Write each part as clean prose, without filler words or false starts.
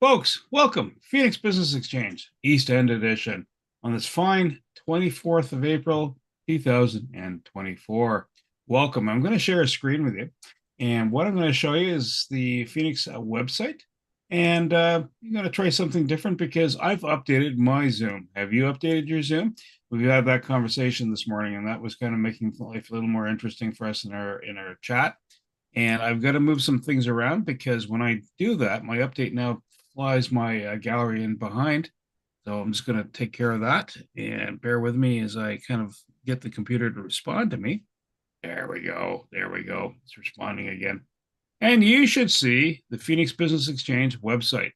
Folks, welcome. Phoenix Business Exchange, East End Edition, on this fine 24th of April, 2024. Welcome. I'm going to share a screen with you. And what I'm going to show you is the Phoenix website. And I'm going to try something different because I've updated my Zoom. Have you updated your Zoom? We've had that conversation this morning, and that was kind of making life a little more interesting for us in our chat. And I've got to move some things around because when I do that, my update now flies my gallery in behind. So I'm just going to take care of that and bear with me as I kind of get the computer to respond to me. There we go. There we go. It's responding again. And you should see the Phoenix Business Exchange website.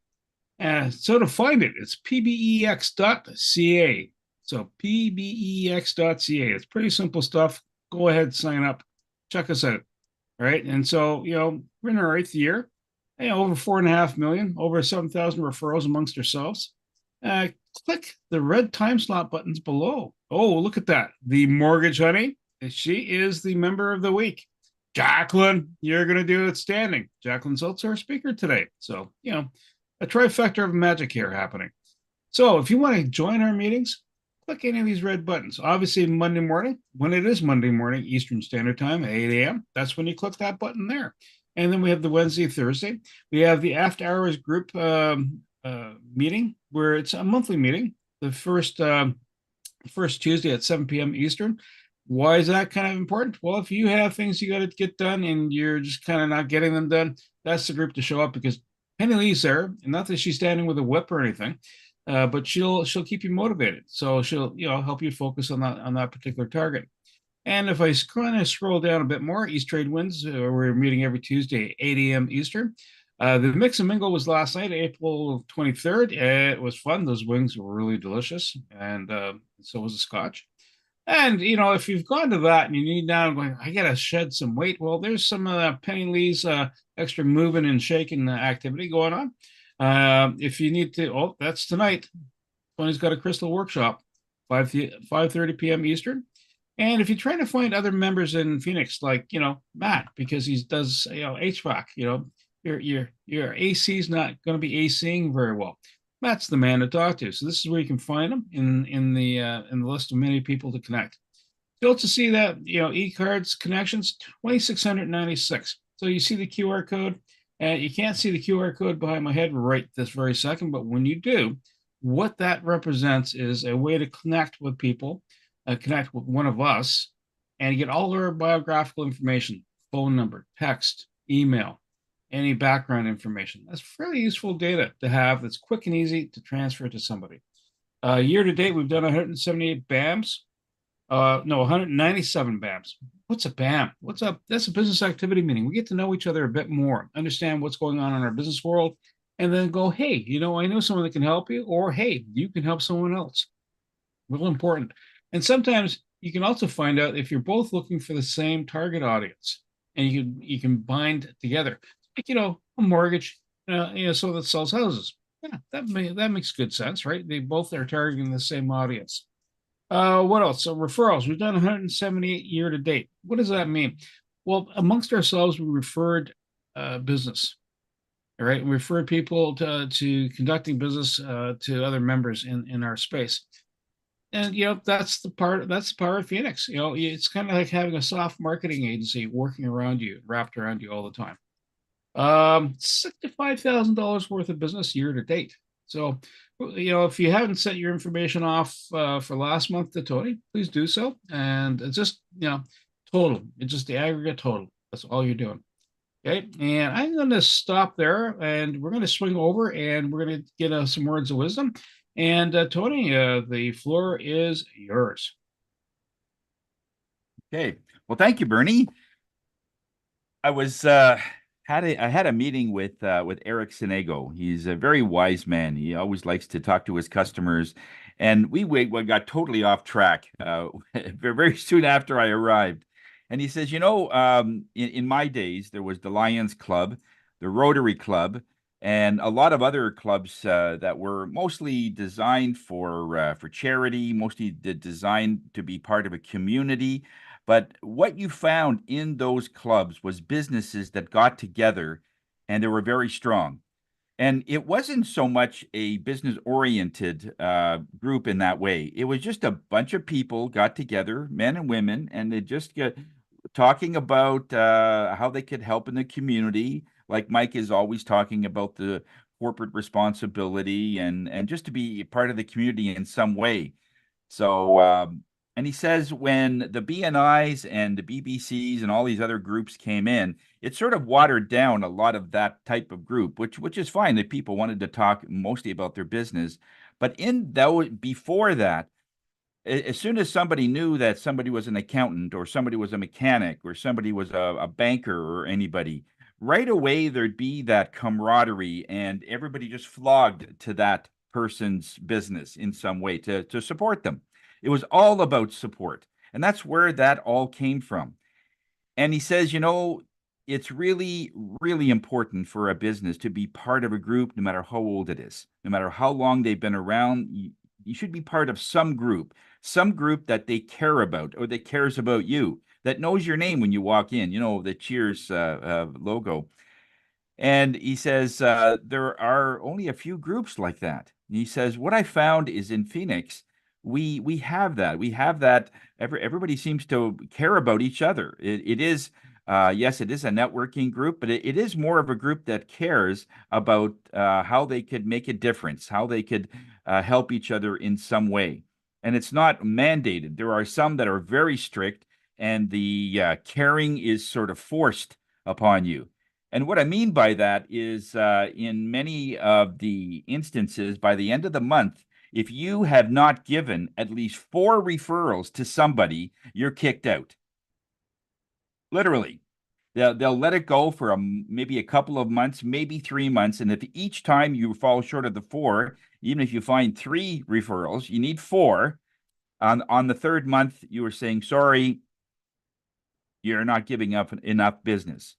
So to find it, it's pbex.ca. So pbex.ca. It's pretty simple stuff. Go ahead, sign up. Check us out. Right. And so, we're in our eighth year, over 4.5 million, over 7,000 referrals amongst ourselves. Uh, Click the red time slot buttons below. Oh, look at that. The mortgage honey. She is the member of the week. Jacqueline, you're going to do outstanding. Jacqueline's also our speaker today. So, a trifecta of magic here happening. So if you want to join our meetings, click any of these red buttons. Obviously, Monday morning, when it is Monday morning, Eastern Standard Time at 8 a.m., that's when you click that button there. And then we have the Wednesday, Thursday. We have the after hours group meeting, where it's a monthly meeting, the first Tuesday at 7 p.m. Eastern. Why is that kind of important? Well, if you have things you got to get done and you're just kind of not getting them done, that's the group to show up because Penny Lee's there, and not that she's standing with a whip or anything. But she'll keep you motivated. So she'll help you focus on that particular target. And if I kind of scroll down a bit more, East Trade Wins, we're meeting every Tuesday, 8 a.m. Eastern. The Mix and Mingle was last night, April 23rd. It was fun. Those wings were really delicious, and so was the scotch. And if you've gone to that and you need now going, I gotta shed some weight. Well, there's some Penny Lee's extra moving and shaking activity going on. If you need to, that's tonight. Tony's got a crystal workshop, 5:30 p.m. Eastern. And if you're trying to find other members in Phoenix, like Matt, because he does HVAC, your AC is not going to be ACing very well. Matt's the man to talk to. So this is where you can find him in the list of many people to connect. You'll also see that e-cards connections 2,696. So you see the QR code. You can't see the QR code behind my head right this very second, but when you do, what that represents is a way to connect with people, connect with one of us, and get all their biographical information, phone number, text, email, any background information. That's fairly useful data to have that's quick and easy to transfer to somebody. Year to date, we've done 178 BAMs. No, 197 BAMs. What's a BAM? What's up? That's a business activity meeting. We get to know each other a bit more, understand what's going on in our business world, and then go, hey, I know someone that can help you, or hey, you can help someone else. Real important. And sometimes you can also find out if you're both looking for the same target audience, and you can bind together. Like a mortgage, so that sells houses. Yeah, that makes good sense, right? They both are targeting the same audience. What else? So referrals. We've done 178 year to date. What does that mean? Well, amongst ourselves, we referred business. All right, we referred people to conducting business to other members in our space. And that's the power of Phoenix. It's kind of like having a soft marketing agency working around you, wrapped around you all the time. $65,000 worth of business year to date. So, if you haven't sent your information off for last month to Tony, please do so. And it's just, total. It's just the aggregate total. That's all you're doing. Okay. And I'm going to stop there and we're going to swing over and we're going to get some words of wisdom. And Tony, the floor is yours. Okay. Well, thank you, Bernie. I had a meeting with Eric Sinego. He's a very wise man. He always likes to talk to his customers, and we got totally off track very soon after I arrived. And he says, in my days there was the Lions Club, the Rotary Club, and a lot of other clubs that were mostly designed for charity, mostly designed to be part of a community. But what you found in those clubs was businesses that got together and they were very strong. And it wasn't so much a business oriented group in that way. It was just a bunch of people got together, men and women, and they just get talking about how they could help in the community. Like Mike is always talking about the corporate responsibility and just to be part of the community in some way. So, and he says when the BNIs and the BBCs and all these other groups came in, it sort of watered down a lot of that type of group, which is fine that people wanted to talk mostly about their business. But in though before that, as soon as somebody knew that somebody was an accountant or somebody was a mechanic or somebody was a banker or anybody, right away there'd be that camaraderie and everybody just flogged to that person's business in some way to support them. It was all about support. And that's where that all came from. And he says, it's really, really important for a business to be part of a group, no matter how old it is, no matter how long they've been around. You should be part of some group that they care about or that cares about you, that knows your name when you walk in, the Cheers logo. And he says there are only a few groups like that. And he says what I found is in Phoenix, we have that. We have that. Everybody seems to care about each other. It is yes, it is a networking group, but it is more of a group that cares about how they could make a difference, how they could help each other in some way. And it's not mandated. There are some that are very strict, and the caring is sort of forced upon you. And what I mean by that is, in many of the instances, by the end of the month, if you have not given at least 4 referrals to somebody, you're kicked out. Literally. They'll let it go for maybe a couple of months, maybe 3 months. And if each time you fall short of the 4, even if you find 3 referrals, you need 4. On the third month, you are saying, sorry, you're not giving up enough business.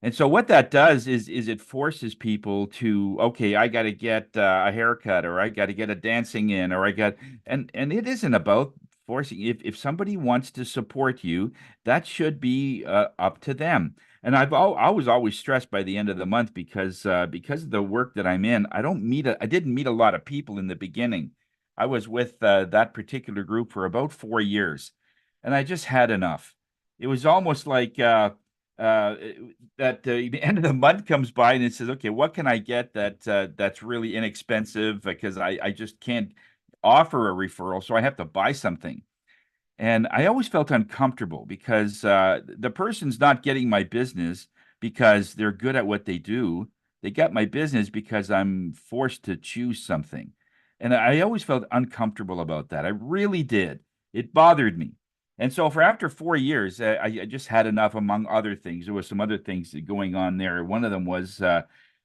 And so what that does is it forces people to, okay, I got to get a haircut, or I got to get a dancing in, or and it isn't about forcing. If somebody wants to support you, that should be up to them. And I was always stressed by the end of the month because of the work that I'm in. I didn't meet a lot of people in the beginning. I was with that particular group for about 4 years, and I just had enough. It was almost like uh, that the end of the month comes by and it says, okay, what can I get that's really inexpensive because I just can't offer a referral, so I have to buy something. And I always felt uncomfortable because the person's not getting my business because they're good at what they do. They got my business because I'm forced to choose something. And I always felt uncomfortable about that. I really did. It bothered me. And so for after 4 years, I just had enough, among other things. There was some other things going on there. One of them was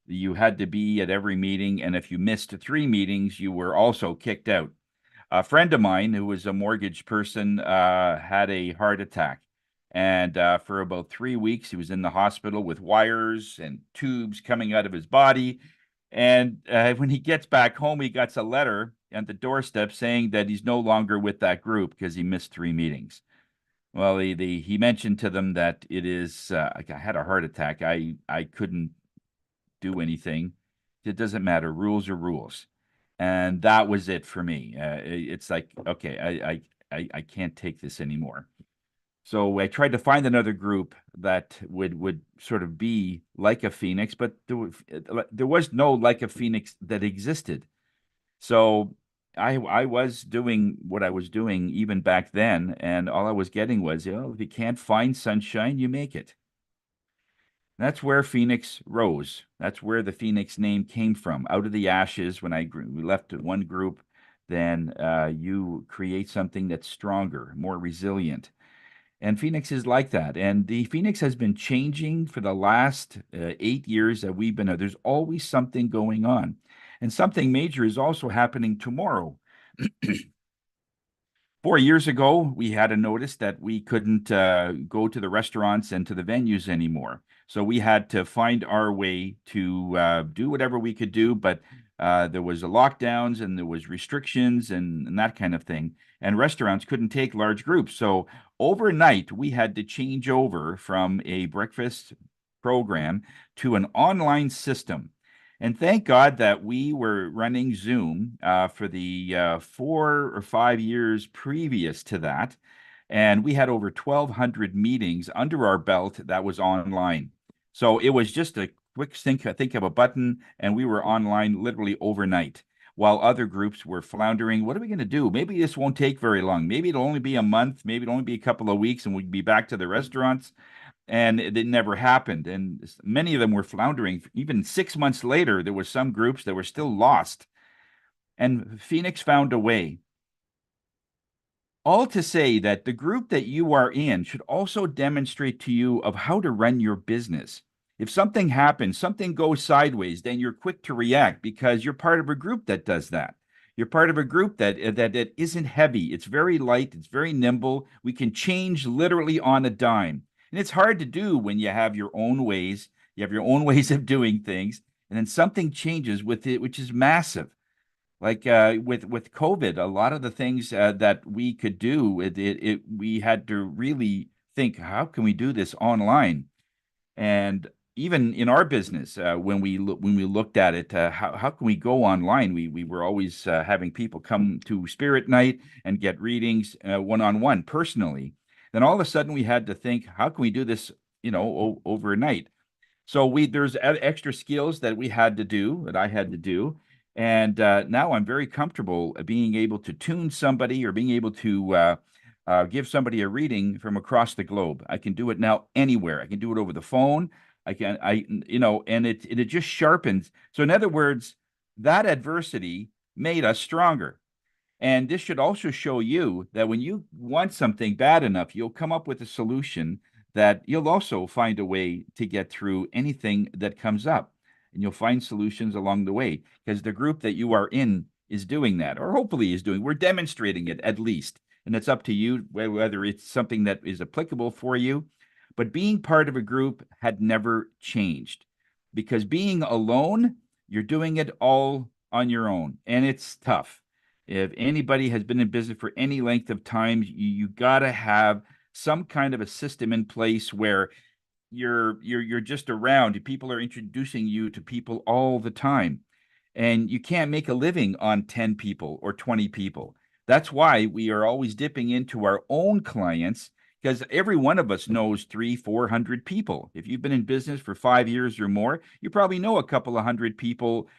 you had to be at every meeting, and if you missed 3 meetings, you were also kicked out. A friend of mine who was a mortgage person had a heart attack. And for about 3 weeks, he was in the hospital with wires and tubes coming out of his body. And when he gets back home, he gets a letter at the doorstep saying that he's no longer with that group because he missed 3 meetings. Well, he mentioned to them that it is, I had a heart attack. I couldn't do anything. It doesn't matter. Rules are rules. And that was it for me. It's like, okay, I can't take this anymore. So I tried to find another group that would sort of be like a Phoenix, but there was no like a Phoenix that existed. So I was doing what I was doing even back then, and all I was getting was, if you can't find sunshine, you make it. That's where Phoenix rose. That's where the Phoenix name came from. Out of the ashes, when we left one group, then you create something that's stronger, more resilient. And Phoenix is like that. And the Phoenix has been changing for the last 8 years that we've been there. There's always something going on. And something major is also happening tomorrow. 4 years ago, we had a notice that we couldn't go to the restaurants and to the venues anymore. So we had to find our way to do whatever we could do, but there was lockdowns and there was restrictions and that kind of thing. And restaurants couldn't take large groups. So overnight, we had to change over from a breakfast program to an online system. And thank God that we were running Zoom for the 4 or 5 years previous to that. And we had over 1,200 meetings under our belt that was online. So it was just a quick think of a button, and we were online literally overnight. While other groups were floundering, what are we going to do? Maybe this won't take very long. Maybe it'll only be a month. Maybe it'll only be a couple of weeks, and we'd be back to the restaurants, and it never happened. And many of them were floundering. Even 6 months later, there were some groups that were still lost. And Phoenix found a way. All to say that the group that you are in should also demonstrate to you of how to run your business. If something happens, something goes sideways, then you're quick to react because you're part of a group that does that. You're part of a group that isn't heavy. It's very light. It's very nimble. We can change literally on a dime. And it's hard to do when you have your own ways. You have your own ways of doing things, and then something changes with it, which is massive. Like with COVID, a lot of the things that we could do, we had to really think, how can we do this online? And even in our business, when we looked at it, how can we go online? We were always having people come to Spirit Night and get readings one on one personally. Then all of a sudden we had to think, how can we do this, overnight? So there's extra skills that we had to do, that I had to do. And now I'm very comfortable being able to tune somebody or being able to give somebody a reading from across the globe. I can do it now anywhere. I can do it over the phone. And it just sharpens. So in other words, that adversity made us stronger. And this should also show you that when you want something bad enough, you'll come up with a solution that you'll also find a way to get through anything that comes up. And you'll find solutions along the way because the group that you are in is doing that, or hopefully is doing. We're demonstrating it at least. And it's up to you whether it's something that is applicable for you. But being part of a group had never changed because being alone, you're doing it all on your own. And it's tough. If anybody has been in business for any length of time, you got to have some kind of a system in place where you're just around. People are introducing you to people all the time, and you can't make a living on 10 people or 20 people. That's why we are always dipping into our own clients because every one of us knows 300, 400 people. If you've been in business for 5 years or more, you probably know a couple of hundred people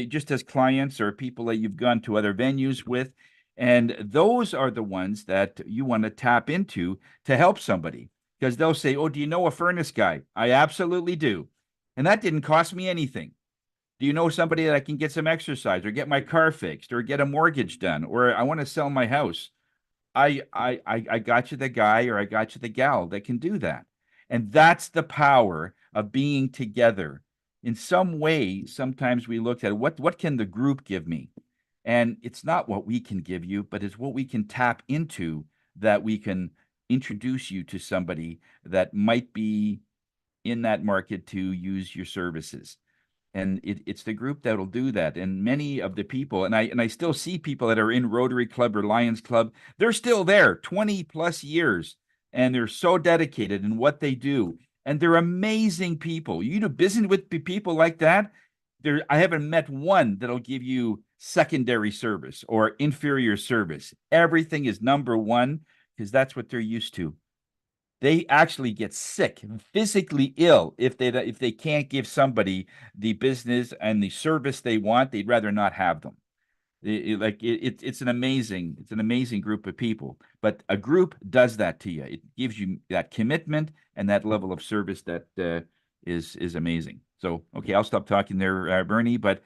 just as clients or people that you've gone to other venues with. And those are the ones that you want to tap into to help somebody because they'll say, "Oh, do you know a furnace guy?" I absolutely do. And that didn't cost me anything. Do you know somebody that I can get some exercise or get my car fixed or get a mortgage done or I want to sell my house? I got you the guy or I got you the gal that can do that. And that's the power of being together. In some way, sometimes we look at what can the group give me? And it's not what we can give you, but it's what we can tap into that we can introduce you to somebody that might be in that market to use your services. And it's the group that'll do that. And many of the people, and I still see people that are in Rotary Club or Lions Club, they're still there 20 plus years, and they're so dedicated in what they do. And they're amazing people. You do business with people like that. I haven't met one that'll give you secondary service or inferior service. Everything is number one because that's what they're used to. They actually get sick, physically ill if they can't give somebody the business and the service they want. They'd rather not have them. It's an amazing group of people. But a group does that to you. It gives you that commitment and that level of service that is amazing. So okay, I'll stop talking there, Bernie. But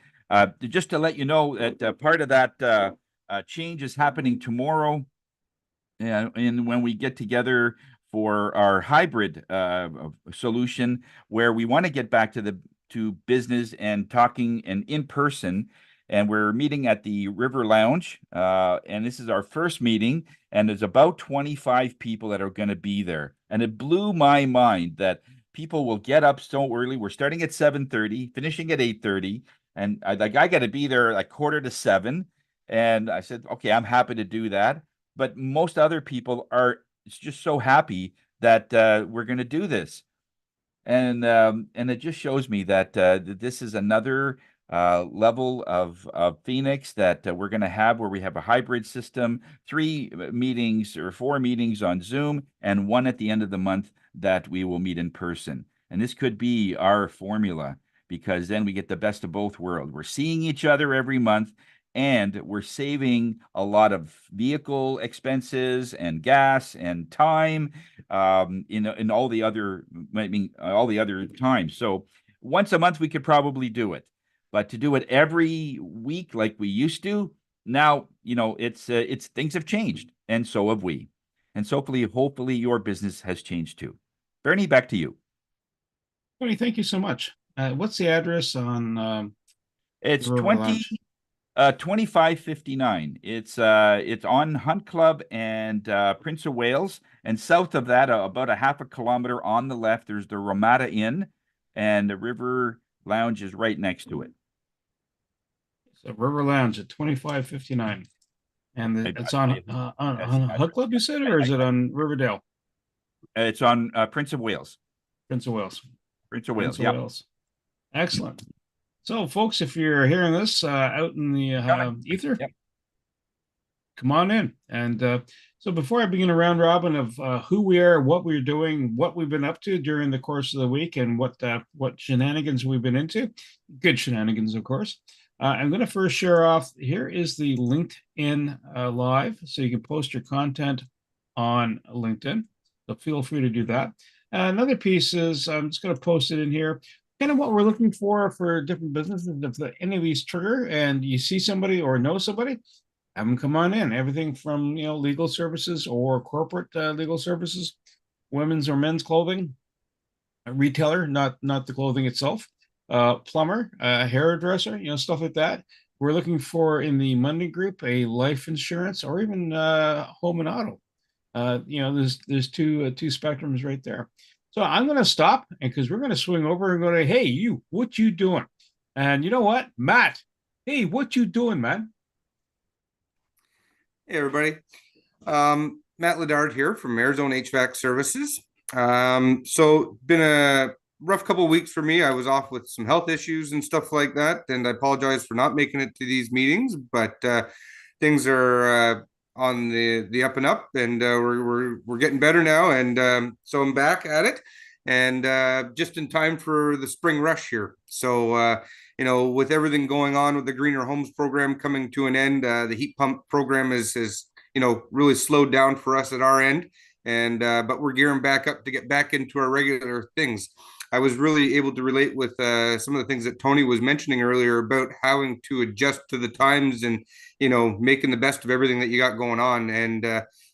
just to let you know that part of that change is happening tomorrow. And when we get together for our hybrid solution, where we want to get back to business and talking and in person, and we're meeting at the River Lounge, and this is our first meeting, and there's about 25 people that are going to be there, and it blew my mind that people will get up so early. We're starting at 7:30, finishing at 8:30, and I got to be there like 6:45, and I said, okay, I'm happy to do that, but most other people are just so happy that we're going to do this, and it just shows me that this is another level of Phoenix that we're going to have, where we have a hybrid system, 3 meetings or 4 meetings on Zoom, and one at the end of the month that we will meet in person. And this could be our formula, because then we get the best of both worlds. We're seeing each other every month, and we're saving a lot of vehicle expenses and gas and time, in all the other, I mean, all the other times. So once a month we could probably do it, but to do it every week like we used to, now, it's things have changed, and so have we. And so hopefully your business has changed too. Bernie, back to you. Tony, thank you so much. What's the address on the It's River Lounge? 2559. It's on Hunt Club and Prince of Wales, and south of that, about a half a kilometer on the left, there's the Ramada Inn, and the River Lounge is right next to it. So River Lounge at 2559. And it's on That's the Hunt address. Club, you said, or is it on Riverdale? It's on Prince of Wales. Prince of Wales. Prince of Wales. Prince of Yep. Wales. Excellent. So, folks, if you're hearing this out in the ether, Yep. come on in. And so, before I begin a round robin of who we are, what we're doing, what we've been up to during the course of the week, and what shenanigans we've been into, good shenanigans, of course. I'm going to first share off. Here is the LinkedIn Live, so you can post your content on LinkedIn. So feel free to do that. Another piece is I'm just going to post it in here. Kind of what we're looking for different businesses. If any of these trigger and you see somebody or know somebody, have them come on in. Everything from legal services or corporate legal services, women's or men's clothing, a retailer, not the clothing itself, plumber, hairdresser, stuff like that. We're looking for in the Monday group a life insurance or even home and auto. There's two spectrums right there. So I'm going to stop, and because we're going to swing over and go to, hey, you, what you doing? And you know what, Matt? Hey, what you doing, man? Hey, everybody. Matt Ledard here from Arizona HVAC Services. So been a rough couple of weeks for me. I was off with some health issues and stuff like that, and I apologize for not making it to these meetings, but things are on the up and up, and we're getting better now, and so I'm back at it, and just in time for the spring rush here. So with everything going on with the Greener Homes program coming to an end, the heat pump program is really slowed down for us at our end, and but we're gearing back up to get back into our regular things. I was really able to relate with some of the things that Tony was mentioning earlier about having to adjust to the times and making the best of everything that you got going on. And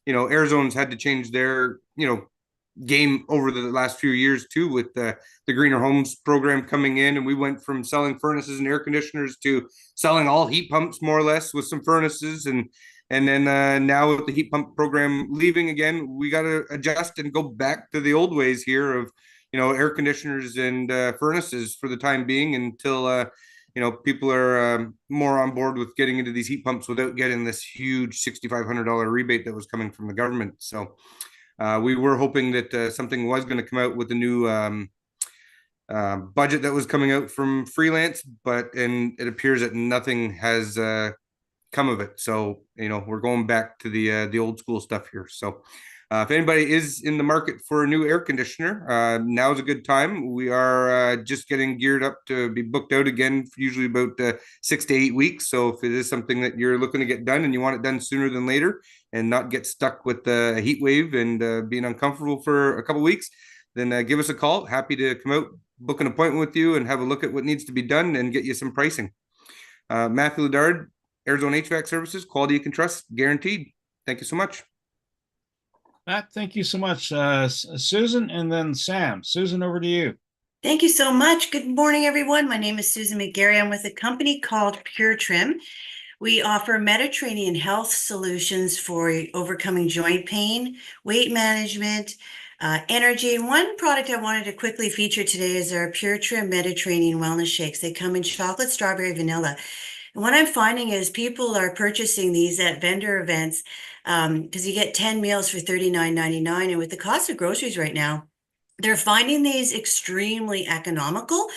Arizona's had to change their game over the last few years too, with the Greener Homes program coming in, and we went from selling furnaces and air conditioners to selling all heat pumps more or less with some furnaces, and then now with the heat pump program leaving again, we got to adjust and go back to the old ways here of air conditioners and furnaces for the time being, until people are more on board with getting into these heat pumps without getting this huge $6,500 rebate that was coming from the government. So we were hoping that something was going to come out with the new budget that was coming out from freelance, and it appears that nothing has come of it. So we're going back to the old school stuff here. So if anybody is in the market for a new air conditioner, now's a good time. We are just getting geared up to be booked out again, usually about 6 to 8 weeks. So if it is something that you're looking to get done and you want it done sooner than later and not get stuck with a heat wave and being uncomfortable for a couple of weeks, then give us a call. Happy to come out, book an appointment with you, and have a look at what needs to be done and get you some pricing. Matthew Ledard, Arizona HVAC Services, quality you can trust, guaranteed. Thank you so much. Matt, thank you so much. Susan, and then Sam. Susan, over to you. Thank you so much. Good morning, everyone. My name is Susan McGarry. I'm with a company called Pure Trim. We offer Mediterranean health solutions for overcoming joint pain, weight management, energy. And one product I wanted to quickly feature today is our Pure Trim Mediterranean Wellness Shakes. They come in chocolate, strawberry, vanilla. And what I'm finding is people are purchasing these at vendor events because you get 10 meals for $39.99. And with the cost of groceries right now, they're finding these extremely economical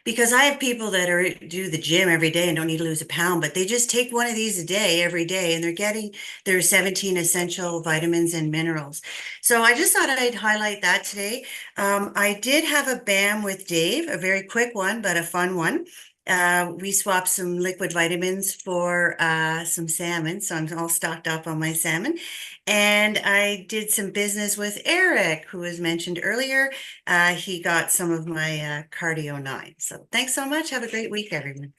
because I have people that do the gym every day and don't need to lose a pound, but they just take one of these a day every day, and they're getting their 17 essential vitamins and minerals. So I just thought I'd highlight that today. I did have a BAM with Dave, a very quick one, but a fun one. We swapped some liquid vitamins for some salmon, so I'm all stocked up on my salmon. And I did some business with Eric, who was mentioned earlier. He got some of my Cardio 9. So thanks so much. Have a great week, everyone.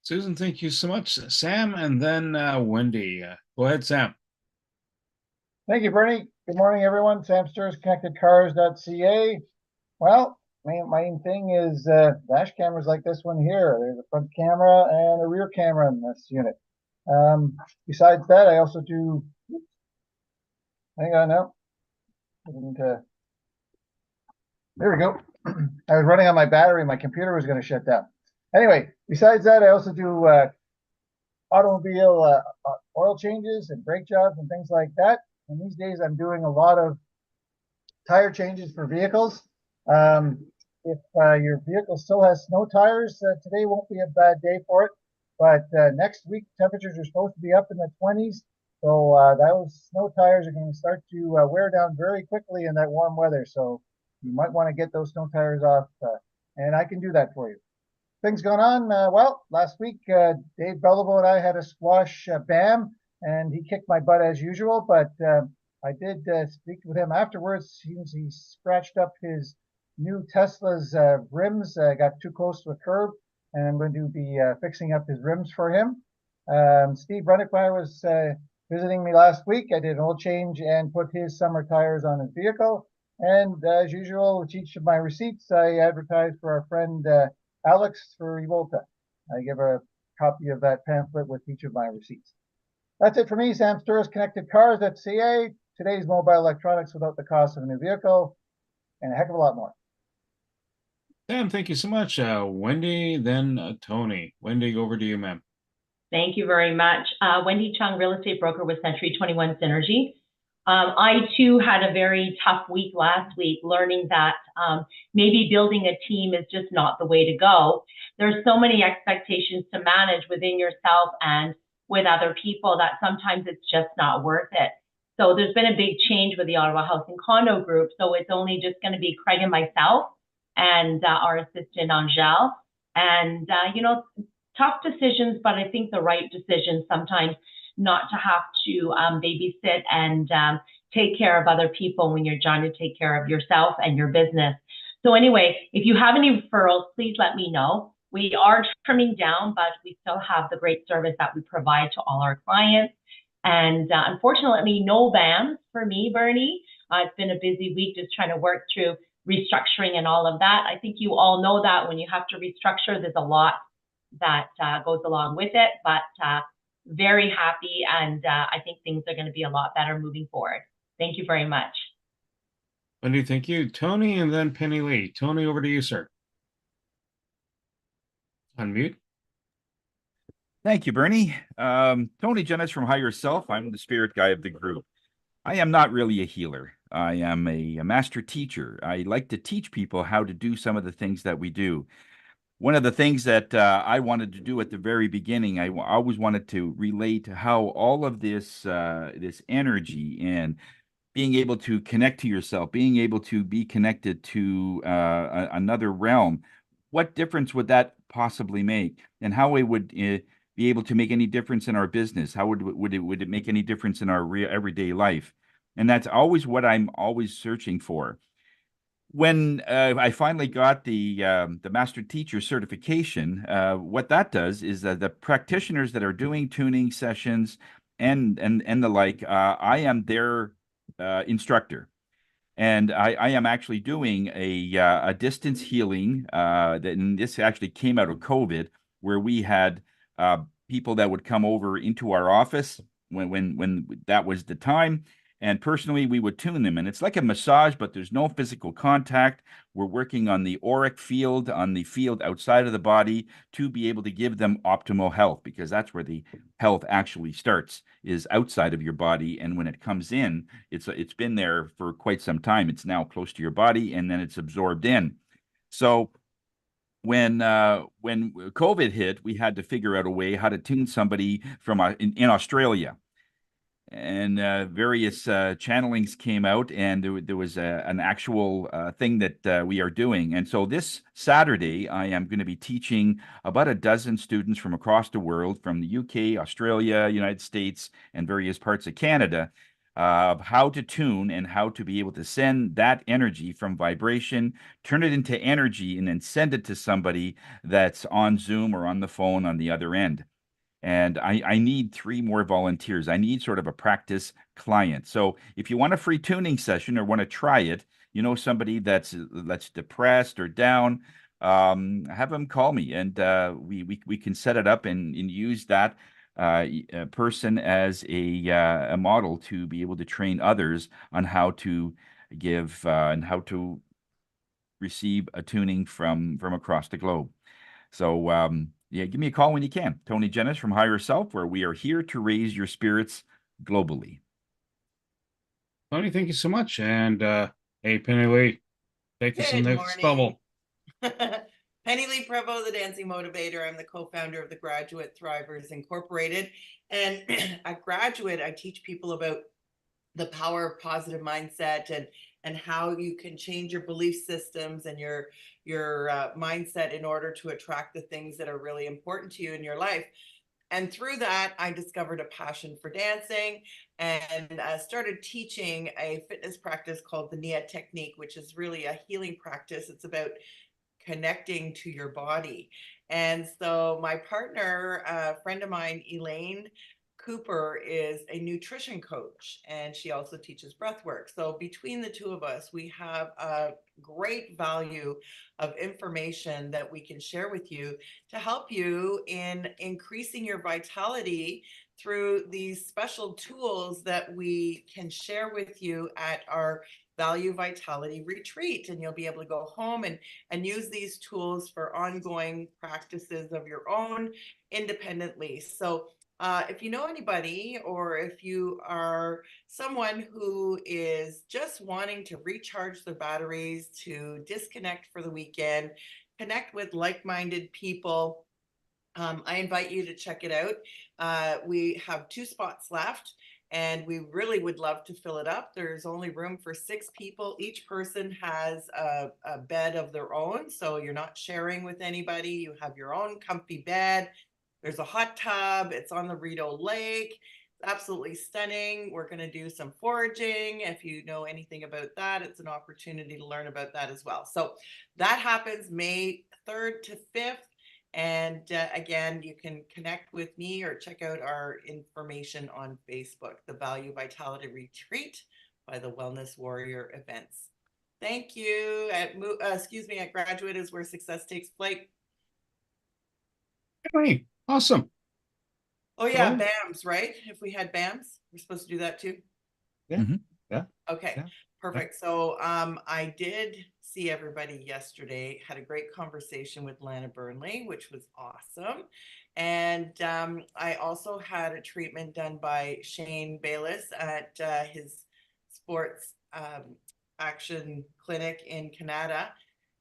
Susan, thank you so much. Sam, and then Wendy. Go ahead, Sam. Thank you, Bernie. Good morning, everyone. Sam Sturz, connectedcars.ca. Well, main thing is dash cameras like this one here. There's a front camera and a rear camera in this unit. Besides that, I also do, hang on now. There we go. I was running on my battery. My computer was going to shut down. Anyway, besides that, I also do automobile oil changes and brake jobs and things like that. And these days I'm doing a lot of tire changes for vehicles. If your vehicle still has snow tires, today won't be a bad day for it. But next week, temperatures are supposed to be up in the 20s. So those snow tires are going to start to wear down very quickly in that warm weather. So you might want to get those snow tires off, and I can do that for you. Things going on. Well, last week, Dave Belleville and I had a squash BAM, and he kicked my butt as usual. But I did speak with him afterwards. He scratched up his new Tesla's rims, got too close to a curb, and I'm going to be fixing up his rims for him. Steve Brunnickmeyer was visiting me last week. I did an oil change and put his summer tires on his vehicle. And as usual, with each of my receipts, I advertise for our friend Alex for Evolta. I give a copy of that pamphlet with each of my receipts. That's it for me, Sam Sturz, connectedcars.ca. Today's mobile electronics without the cost of a new vehicle, and a heck of a lot more. Sam, thank you so much. Wendy, then Tony. Wendy, over to you, ma'am. Thank you very much. Wendy Chung, real estate broker with Century 21 Synergy. I too had a very tough week last week, learning that maybe building a team is just not the way to go. There's so many expectations to manage within yourself and with other people that sometimes it's just not worth it. So there's been a big change with the Ottawa Housing Condo Group. So it's only just going to be Craig and myself and our assistant Angel. And, tough decisions, but I think the right decision sometimes, not to have to babysit and take care of other people when you're trying to take care of yourself and your business. So anyway, if you have any referrals, please let me know. We are trimming down, but we still have the great service that we provide to all our clients. And unfortunately, no BAMs for me, Bernie. It's been a busy week just trying to work through restructuring and all of that. I think you all know that when you have to restructure, there's a lot that goes along with it, but very happy, and I think things are going to be a lot better moving forward. Thank you very much. Wendy, thank you. Tony, and then Penny Lee. Tony, over to you, sir. Unmute. Thank you, Bernie. Tony Jennis from Higher Self. I'm the spirit guy of the group. I am not really a healer. I am a master teacher. I like to teach people how to do some of the things that we do. One of the things that I wanted to do at the very beginning, I always wanted to relate to how all of this this energy and being able to connect to yourself, being able to be connected to another realm, what difference would that possibly make, and how it would be able to make any difference in our business? How would it make any difference in our everyday life? And that's always what I'm always searching for. When I finally got the master teacher certification, what that does is that the practitioners that are doing tuning sessions and the like, I am their instructor, and I am actually doing a distance healing. And this actually came out of COVID, where we had people that would come over into our office when that was the time. And personally, we would tune them. And it's like a massage, but there's no physical contact. We're working on the auric field, on the field outside of the body, to be able to give them optimal health, because that's where the health actually starts, is outside of your body. And when it comes in, it's been there for quite some time. It's now close to your body, and then it's absorbed in. So when COVID hit, we had to figure out a way how to tune somebody from in Australia, and various channelings came out, and there was an actual thing that we are doing. And so this Saturday, I am going to be teaching about a dozen students from across the world, from the UK, Australia, United States, and various parts of Canada, of how to tune and how to be able to send that energy from vibration, turn it into energy, and then send it to somebody that's on Zoom or on the phone on the other end. And I need 3 more volunteers. I need sort of a practice client. So if you want a free tuning session or want to try it, somebody that's depressed or down, have them call me, and we can set it up and use that person as a model to be able to train others on how to give and how to receive a tuning from across the globe. So yeah, give me a call when you can. Tony Jennis from Higher Self, where we are here to raise your spirits globally. Tony, thank you so much. And hey, Penny Lee, take us in the next bubble. Penny Lee Prevo, the Dancing Motivator. I'm the co-founder of the Graduate Thrivers Incorporated. And at Graduate, I teach people about the power of positive mindset and how you can change your belief systems and your mindset in order to attract the things that are really important to you in your life. And through that, I discovered a passion for dancing and started teaching a fitness practice called the Nia Technique, which is really a healing practice. It's about connecting to your body. And so my partner, a friend of mine, Elaine Cooper, is a nutrition coach, and she also teaches breath work. So between the two of us, we have a great value of information that we can share with you to help you in increasing your vitality through these special tools that we can share with you at our Value Vitality Retreat. And you'll be able to go home and use these tools for ongoing practices of your own independently. So if you know anybody, or if you are someone who is just wanting to recharge their batteries, to disconnect for the weekend, connect with like-minded people, I invite you to check it out. We have 2 spots left, and we really would love to fill it up. There's only room for 6 people. Each person has a bed of their own, so you're not sharing with anybody. You have your own comfy bed. There's a hot tub. It's on the Rideau Lake. It's absolutely stunning. We're going to do some foraging. If you know anything about that, it's an opportunity to learn about that as well. So that happens May 3rd to 5th. And again, you can connect with me or check out our information on Facebook, the Value Vitality Retreat by the Wellness Warrior Events. Thank you. At Graduate is where success takes flight. Hey, awesome. Oh yeah, Well, BAMs, right? If we had BAMs, we're supposed to do that too. Yeah. Yeah. Okay, Yeah. perfect. So I did see everybody yesterday, had a great conversation with Lana Burnley, which was awesome. And I also had a treatment done by Shane Bayless at his sports action clinic in Canada.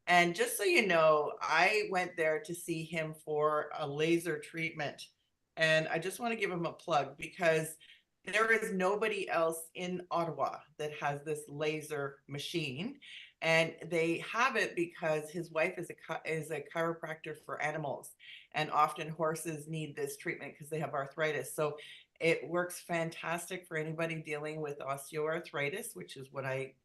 And just so you know, I went there to see him for a laser treatment. And I just want to give him a plug because there is nobody else in Ottawa that has this laser machine. And they have it because his wife is a chiropractor for animals. And often horses need this treatment because they have arthritis. So it works fantastic for anybody dealing with osteoarthritis, which is what I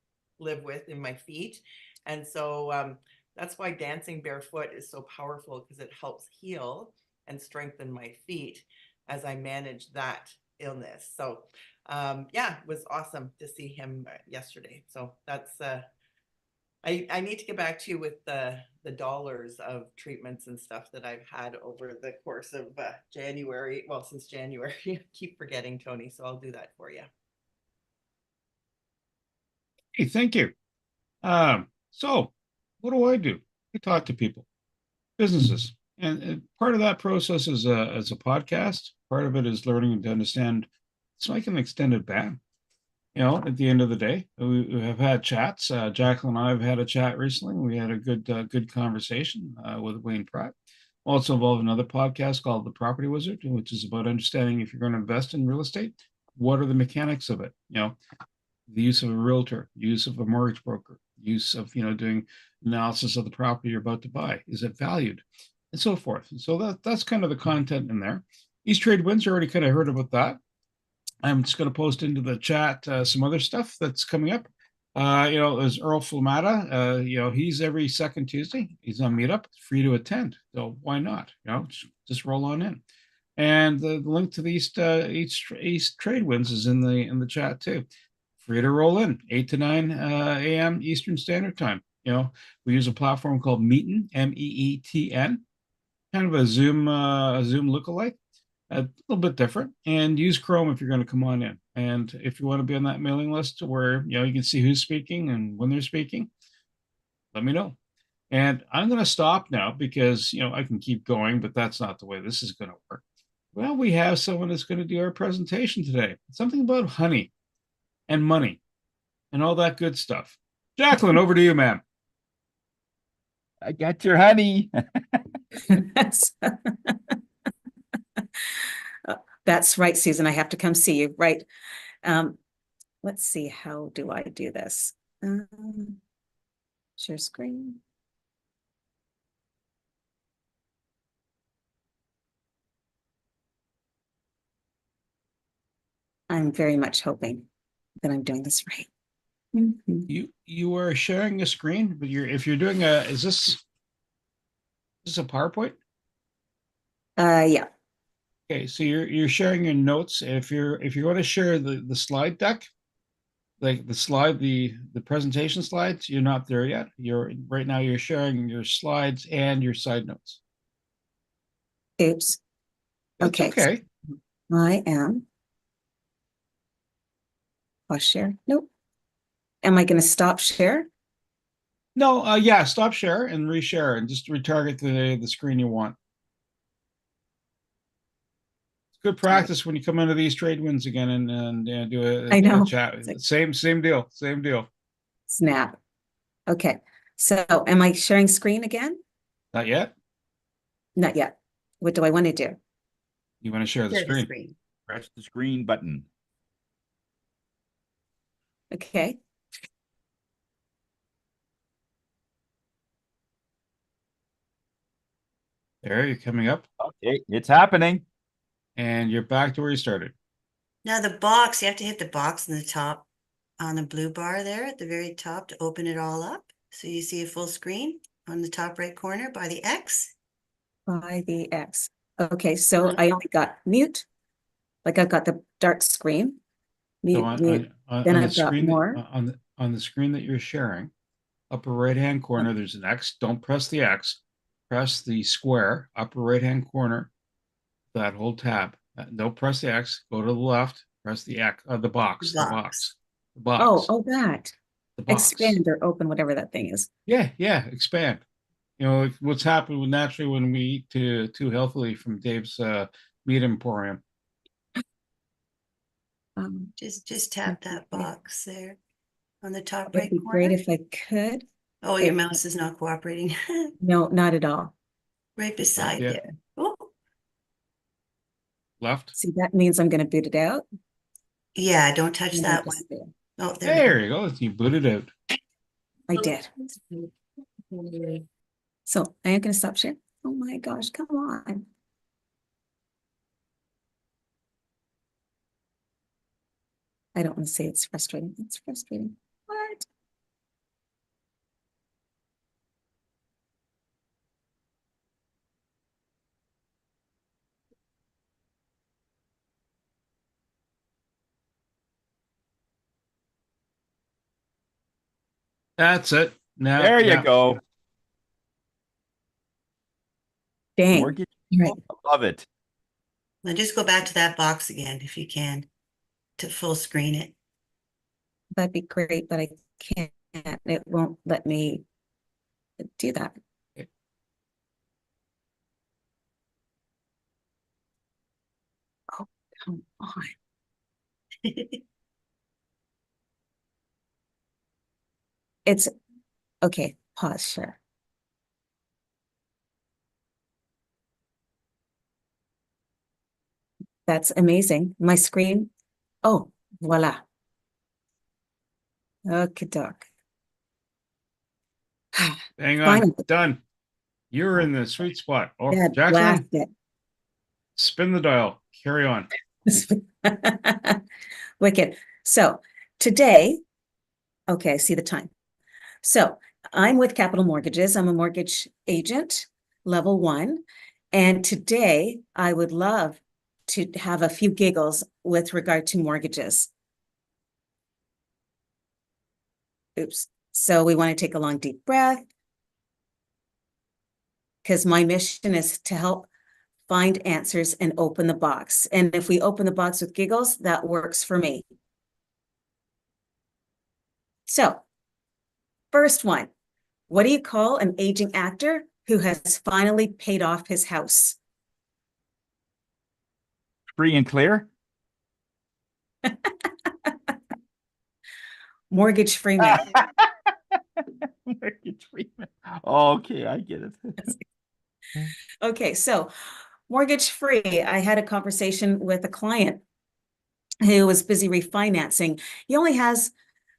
live with in my feet. And so that's why dancing barefoot is so powerful, because it helps heal and strengthen my feet as I manage that illness. So yeah, it was awesome to see him yesterday. So that's I need to get back to you with the dollars of treatments and stuff that I've had over the course of January. Well, since January. I keep forgetting, Tony, so I'll do that for you. Hey, thank you. So what do? I talk to people, businesses, and part of that process is a podcast. Part of it is learning to understand. It's like an extended band. at the end of the day, we have had chats. Jacqueline and I have had a chat recently. We had a good conversation with Wayne Pratt. Also involved in another podcast called The Property Wizard, which is about understanding if you're going to invest in real estate, what are the mechanics of it? The use of a realtor, use of a mortgage broker, use of, doing analysis of the property you're about to buy. Is it valued? And so forth. And so that's kind of the content in there. East Trade Winds, already kind of heard about that. I'm just going to post into the chat some other stuff that's coming up. There's Earl Flamata. He's every second Tuesday. He's on Meetup. It's free to attend. So why not? Just roll on in. And the link to the East Trade Winds is in the chat too. Free to roll in 8 to 9 a.m. Eastern Standard Time. We use a platform called Meeten, MEETN, kind of a Zoom lookalike. A little bit different, and use Chrome if you're going to come on in. And if you want to be on that mailing list where you can see who's speaking and when they're speaking, let me know. And I'm going to stop now because I can keep going, but that's not the way this is going to work. Well, we have someone that's going to do our presentation today. Something about honey and money and all that good stuff. Jacqueline, over to you, ma'am. I got your honey. That's right, Susan. I have to come see you, right? Let's see, how do I do this? Share screen. I'm very much hoping that I'm doing this right. You are sharing a screen, but if you're doing is this a PowerPoint? Yeah. Okay, so you're sharing your notes. If you're going to share the slide deck, like the presentation slides, you're not there yet. Right now you're sharing your slides and your side notes. Oops. That's okay. I am. I'll share. Nope. Am I going to stop share? No, yeah, stop share and reshare and just retarget the screen you want. It's good practice when you come into these trade wins again and do a chat. Same deal. Snap. Okay. So am I sharing screen again? Not yet. Not yet. What do I want to do? You want to share the screen. Press the screen button. Okay. There, you're coming up. Okay, it's happening. And you're back to where you started. Now the box, you have to hit the box in the top on the blue bar there at the very top to open it all up. So you see a full screen on the top right corner by the X. By the X. Okay, so I only got mute. Like I've got the dark screen. Mute, So mute. On Then the I've got screen more. on the screen that you're sharing, upper right hand corner, there's an X. Don't press the X. Press the square, upper right hand corner, that whole tab. Don't press the X. Go to the left. Press the X. The box. The box. Oh, that. The box. Expand or open, whatever that thing is. Yeah, expand. What's happened naturally when we eat too healthily from Dave's meat emporium. Just tap that box there on the top It'd right be corner. great if I could. Oh, your mouse is not cooperating. No, not at all. Right beside you. Oh. Left. See, that means I'm going to boot it out. Yeah, don't touch that one. Oh, there you go. You boot it out. I did. So I am going to stop sharing. Oh my gosh, come on. I don't want to say it's frustrating. It's frustrating. What? That's it. Now, there you go. Dang. Right. I love it. Now just go back to that box again if you can to full screen it. That'd be great, but I can't. It won't let me do that. Oh, come on. It's okay. Pause, sure. That's amazing. My screen. Oh, voila. Okay, doc. Hang on. Finally. Done. You're in the sweet spot. Oh, That Jacqueline, blasted. spin the dial. Carry on. Wicked. So today, okay, I see the time. So I'm with Capital Mortgages. I'm a mortgage agent, level 1. And today I would love to have a few giggles with regard to mortgages. Oops. So we want to take a long, deep breath, because my mission is to help find answers and open the box. And if we open the box with giggles, that works for me. So, first one, what do you call an aging actor who has finally paid off his house? Free and clear? Mortgage free man. Mortgage free man. Okay, I get it. Okay, so mortgage free. I had a conversation with a client who was busy refinancing. He only has,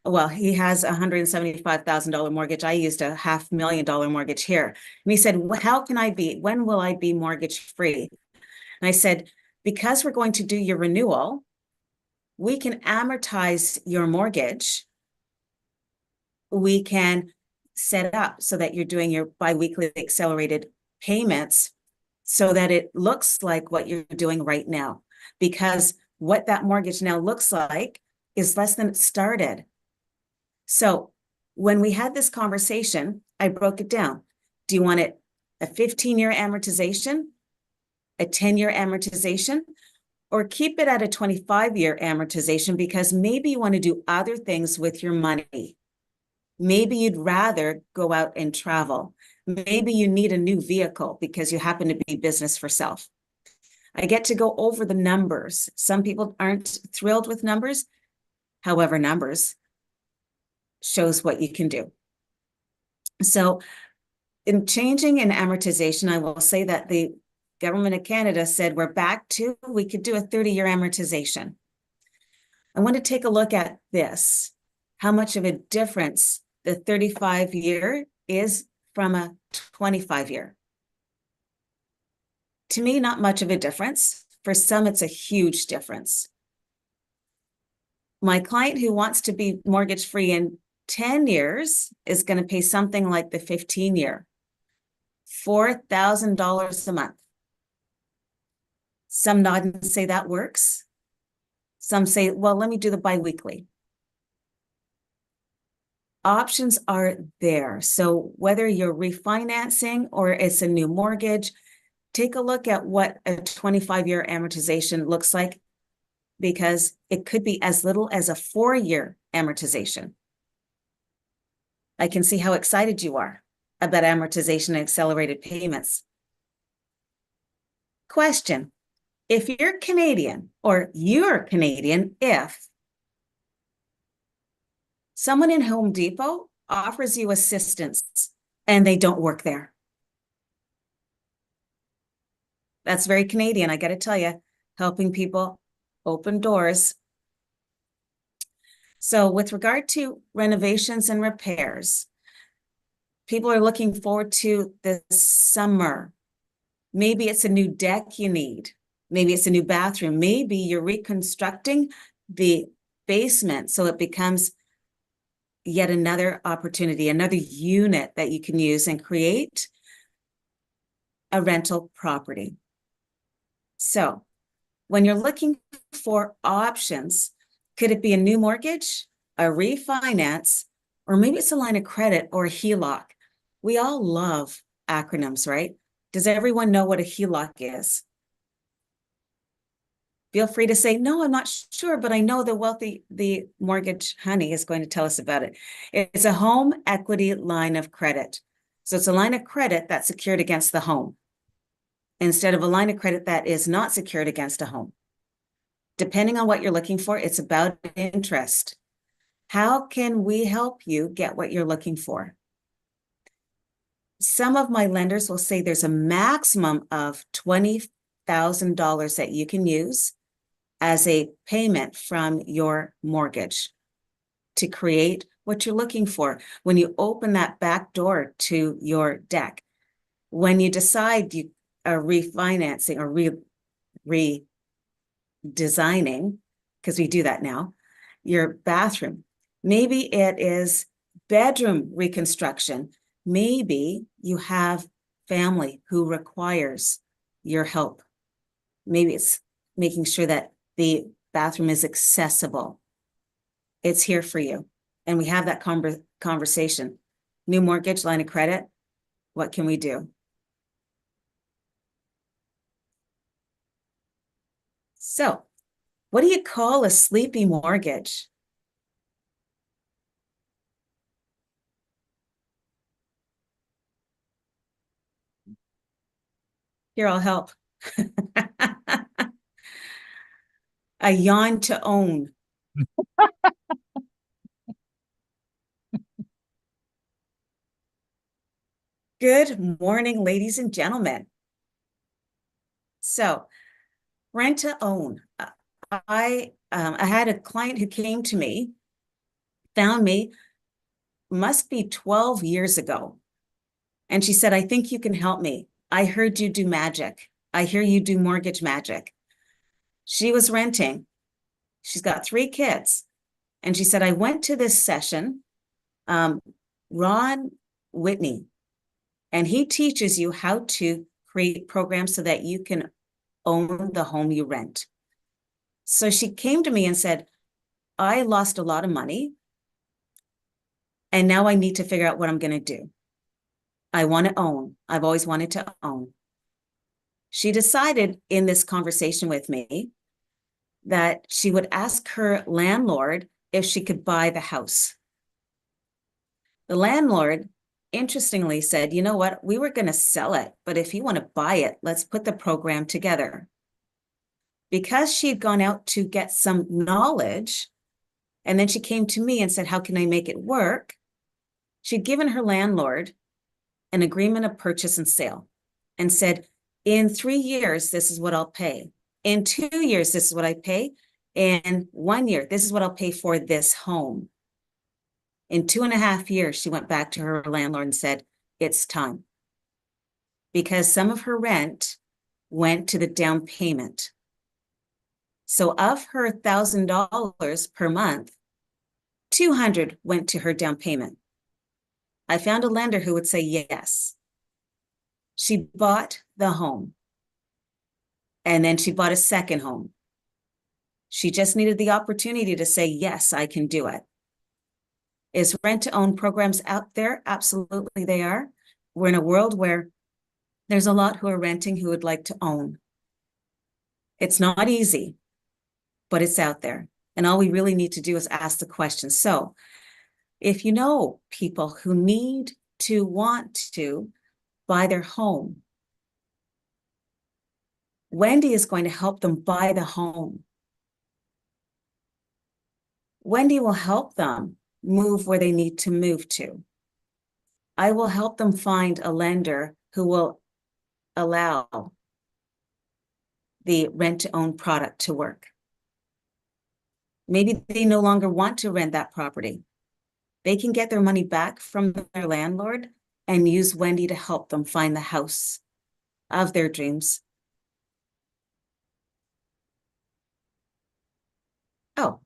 well, he has $175,000 mortgage. I used a $500,000 mortgage here. And he said, how can I be, when will I be mortgage free? And I said, because we're going to do your renewal, we can amortize your mortgage. We can set it up so that you're doing your biweekly accelerated payments so that it looks like what you're doing right now. Because what that mortgage now looks like is less than it started. So when we had this conversation, I broke it down. Do you want it a 15-year amortization, a 10-year amortization, or keep it at a 25-year amortization because maybe you want to do other things with your money? Maybe you'd rather go out and travel. Maybe you need a new vehicle because you happen to be business for self. I get to go over the numbers. Some people aren't thrilled with numbers. However, numbers shows what you can do. So in changing an amortization, I will say that the government of Canada said we're back to, we could do a 30-year amortization. I want to take a look at this, how much of a difference the 35-year is from a 25-year. To me, not much of a difference. For some, it's a huge difference. My client who wants to be mortgage-free in 10 years is going to pay something like the 15-year, $4,000 a month. Some nod and say that works. Some say, well, let me do the biweekly. Options are there. So whether you're refinancing or it's a new mortgage, take a look at what a 25-year amortization looks like, because it could be as little as a 4-year amortization. I can see how excited you are about amortization and accelerated payments. Question: if you're Canadian, or you're Canadian, if someone in Home Depot offers you assistance and they don't work there. That's very Canadian, I got to tell you, helping people open doors. So with regard to renovations and repairs, people are looking forward to the summer. Maybe it's a new deck you need. Maybe it's a new bathroom. Maybe you're reconstructing the basement so it becomes yet another opportunity, another unit that you can use and create a rental property. So when you're looking for options, could it be a new mortgage, a refinance, or maybe it's a line of credit or a HELOC? We all love acronyms, right? Does everyone know what a HELOC is? Feel free to say, no, I'm not sure, but I know the mortgage honey is going to tell us about it. It's a home equity line of credit. So it's a line of credit that's secured against the home, instead of a line of credit that is not secured against a home. Depending on what you're looking for, it's about interest. How can we help you get what you're looking for? Some of my lenders will say there's a maximum of $20,000 that you can use as a payment from your mortgage to create what you're looking for. When you open that back door to your deck, when you decide you are refinancing or redesigning, because we do that now, your bathroom, maybe it is bedroom reconstruction. Maybe you have family who requires your help. Maybe it's making sure that the bathroom is accessible. It's here for you. And we have that conversation. New mortgage, line of credit, what can we do? So, what do you call a sleepy mortgage? Here, I'll help. A yawn to own. Good morning, ladies and gentlemen. So, rent to own. I had a client who came to me, found me, must be 12 years ago. And she said, I think you can help me. I heard you do magic. I hear you do mortgage magic. She was renting. She's got 3 kids. And she said, I went to this session, Ron Whitney, and he teaches you how to create programs so that you can own the home you rent. So she came to me and said, I lost a lot of money, and now I need to figure out what I'm going to do. I want to own. I've always wanted to own. She decided in this conversation with me that she would ask her landlord if she could buy the house. The landlord, interestingly, said, you know what, we were going to sell it, but if you want to buy it, let's put the program together. Because she had gone out to get some knowledge, and then she came to me and said, how can I make it work? She'd given her landlord an agreement of purchase and sale and said, in 3 years, this is what I'll pay. In 2 years, this is what I pay. In 1 year, this is what I'll pay for this home. In 2.5 years, she went back to her landlord and said, it's time. Because some of her rent went to the down payment. So of her $1,000 per month, $200 went to her down payment. I found a lender who would say yes. She bought the home. And then she bought a second home. She just needed the opportunity to say, yes, I can do it. Is rent-to-own programs out there? Absolutely they are. We're in a world where there's a lot who are renting who would like to own. It's not easy, but it's out there. And all we really need to do is ask the question. So if you know people who need to want to buy their home, Wendy is going to help them buy the home. Wendy will help them move where they need to move to. I will help them find a lender who will allow the rent-to-own product to work. Maybe they no longer want to rent that property. They can get their money back from their landlord and use Wendy to help them find the house of their dreams. Oh,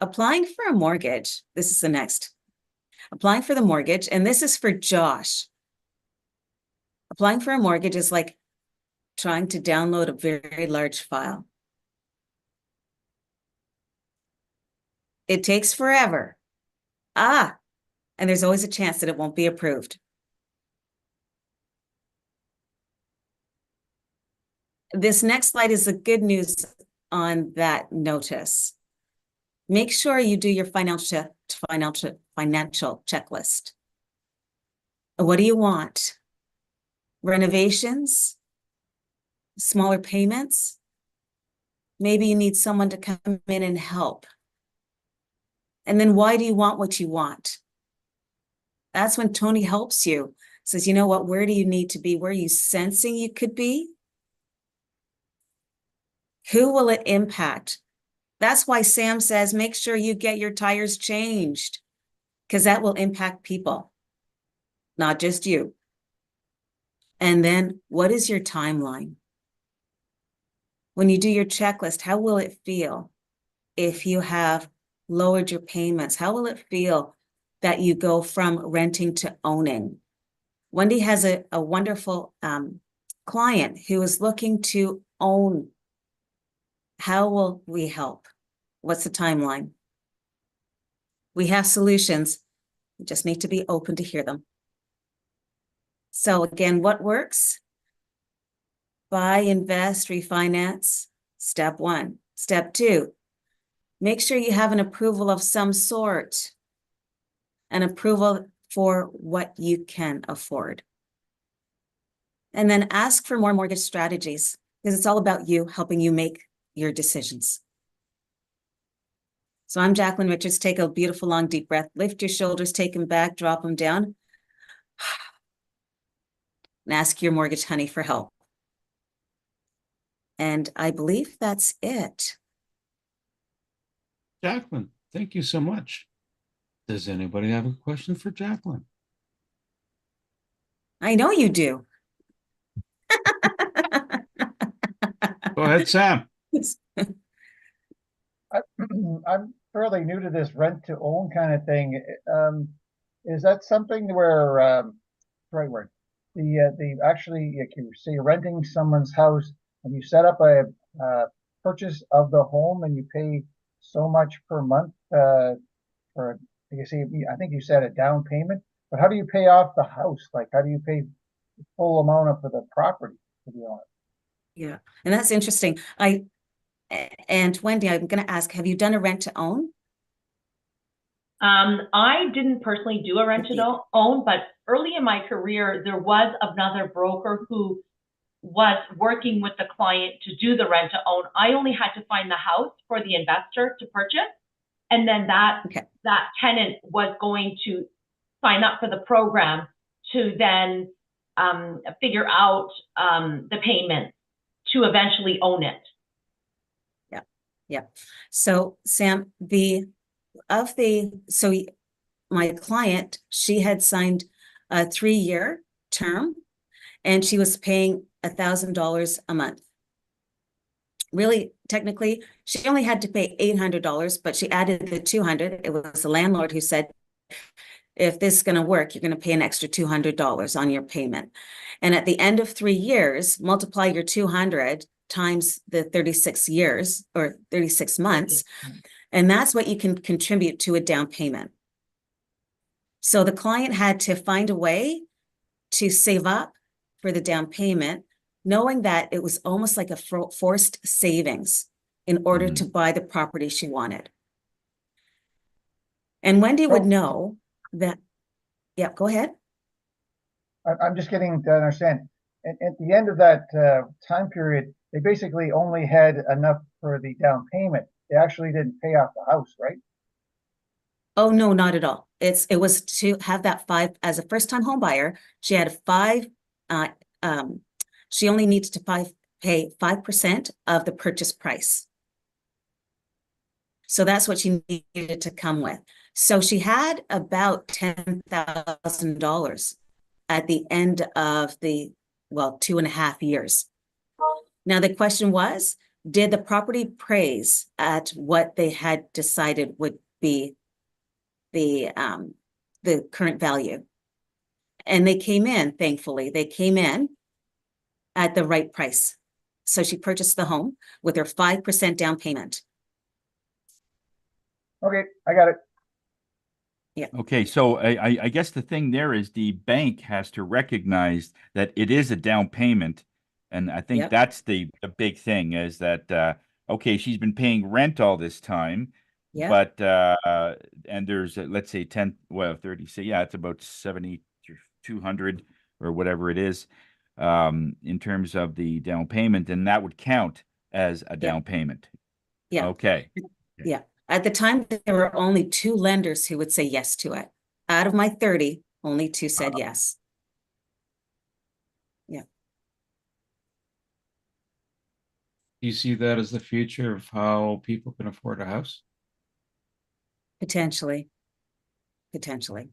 applying for a mortgage. This is the next. Applying for the mortgage, and this is for Josh. Applying for a mortgage is like trying to download a very large file. It takes forever. And there's always a chance that it won't be approved. This next slide is the good news on that notice. Make sure you do your financial checklist. What do you want? Renovations? Smaller payments? Maybe you need someone to come in and help. And then why do you want what you want? That's when Tony helps you. Says, you know what, where do you need to be? Where are you sensing you could be? Who will it impact? That's why Sam says, make sure you get your tires changed, because that will impact people, not just you. And then what is your timeline? When you do your checklist, how will it feel if you have lowered your payments? How will it feel that you go from renting to owning? Wendy has a wonderful client who is looking to own. How will we help? What's the timeline? We have solutions. We just need to be open to hear them. So again, what works? Buy, invest, refinance. Step 1. Step 2, make sure you have an approval of some sort. An approval for what you can afford. And then ask for more mortgage strategies, because it's all about you, helping you make your decisions. So I'm Jacqueline Richards. Take a beautiful long deep breath. Lift your shoulders, take them back, drop them down. And ask your mortgage honey for help. And I believe that's it. Jacqueline, thank you so much. Does anybody have a question for Jacqueline? I know you do. Go ahead, Sam. I'm fairly new to this rent to own kind of thing. Is that something where, right word, the actually, like you say, you're renting someone's house and you set up a purchase of the home and you pay so much per month for, you see, I think you said a down payment, but how do you pay off the house? Like, how do you pay the full amount for the property, to be honest? Yeah, and that's interesting. And Wendy, I'm going to ask, have you done a rent to own? I didn't personally do a rent to own, but early in my career, there was another broker who was working with the client to do the rent to own. I only had to find the house for the investor to purchase. And then that tenant was going to sign up for the program to then figure out the payment to eventually own it. Yeah. So Sam, my client, she had signed a 3-year term and she was paying $1,000 a month. Really, technically, she only had to pay $800, but she added the $200. It was the landlord who said, if this is going to work, you're going to pay an extra $200 on your payment. And at the end of 3 years, multiply your 200 times the 36 years or 36 months. And that's what you can contribute to a down payment. So the client had to find a way to save up for the down payment, knowing that it was almost like a forced savings in order to buy the property she wanted. And Wendy would know that, yeah, go ahead. I'm just getting to understand. At the end of that time period, they basically only had enough for the down payment. They actually didn't pay off the house, right? Oh, no, not at all. It was to have that 5 as a first-time home buyer. She had 5. She only needs to pay 5% of the purchase price. So that's what she needed to come with. So she had about $10,000 at the end of the 2.5 years. Now the question was, did the property appraise at what they had decided would be the current value? And they came in, thankfully, they came in at the right price. So she purchased the home with her 5% down payment. Okay, I got it. Yeah. Okay, so I guess the thing there is the bank has to recognize that it is a down payment. And I think that's the big thing is that, okay, she's been paying rent all this time, but, and there's, let's say 30, so yeah, it's about 7,200 or whatever it is, in terms of the down payment, and that would count as a down payment. Yeah. Okay. Yeah. At the time, there were only 2 lenders who would say yes to it. Out of my 30, only 2 said yes. Do you see that as the future of how people can afford a house? Potentially. Potentially.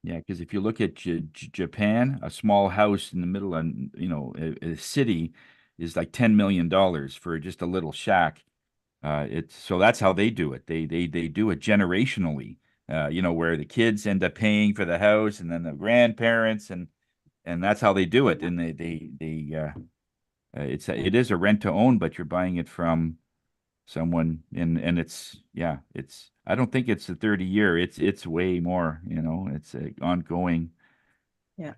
Yeah, because if you look at Japan, a small house in the middle of, a city is like $10 million for just a little shack. It's so that's how they do it. They do it generationally. Where the kids end up paying for the house, and then the grandparents, and that's how they do it. And it is a rent to own, but you're buying it from someone, and it's I don't think it's a 30 year. It's way more. It's ongoing. Yeah.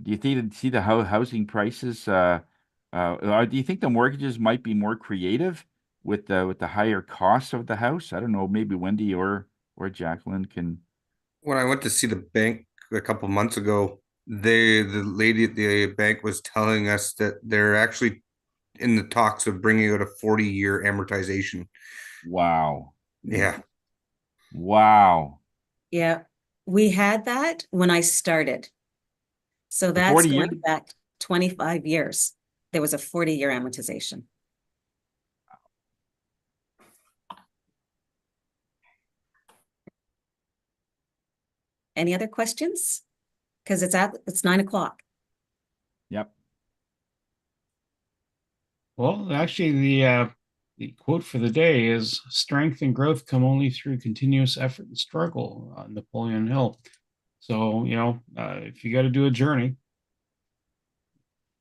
Do you see the housing prices? Do you think the mortgages might be more creative with the higher cost of the house? I don't know. Maybe Wendy or Jacqueline can. When I went to see the bank a couple months ago, the lady at the bank was telling us that they're actually in the talks of bringing out a 40-year amortization. Wow. Yeah. Wow. Yeah. We had that when I started. So The that's 40 year? going back 25 years. There was a 40-year amortization. Any other questions? Because it's 9 o'clock. Yep. Well, actually, the quote for the day is strength and growth come only through continuous effort and struggle, Napoleon Hill. So, if you got to do a journey,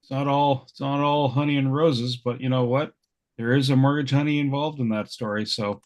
it's not all honey and roses, but you know what? There is a mortgage honey involved in that story. So